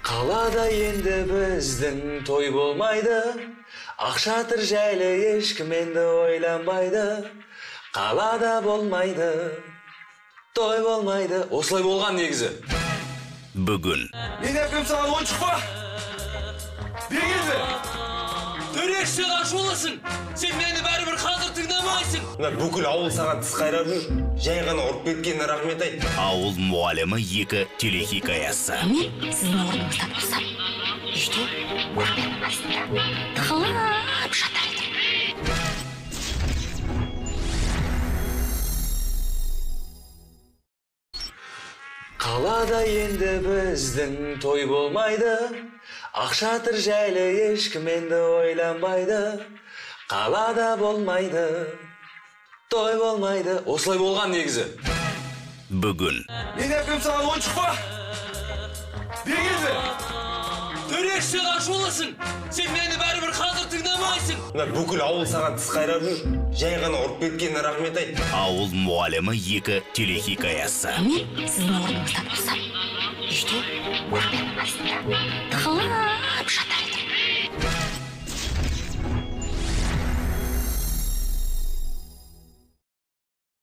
Қалада енді біздің той болмайды, ақшатыр жайлы ешкім енді ойланбайды. Қалада болмайды, той болмайды. Осылай болған негізі. Бүгін Мен әкім саған ойыншық па? Бергенді! Төрек сен ашулысың. Сен мені бәрібір қазір тыңдамайсың. Бүкіл ауыл саған тіс қайрап жүр. Жай ғана ұрып кеткеніне рахмет айт. Ауыл мұғалімі 2 телехикаясы. Мен сіздің орныңызда болсам, үйде көрпенің астында тығылып жатар едім. Қалада енді біздің той болмайды, ақшатыр жайлы ешкім енді ойланбайды. Қалада болмайды, той болмайды. Осылай болған негізі. Бүгін Мен әкім саған ойыншық па? Бергенді! Төрек сен ашулысың. Сен мені бәрібір қазір тыңдамайсың. Бүкіл ауыл саған тіс қайрап жүр. Жай ғана ұрып кеткеніне рахмет айт. Ауыл мұғалімі 2 телехикаясы. Мен сіздің орныңызда болсам, үйде көрпенің астында тығылып жатар едім.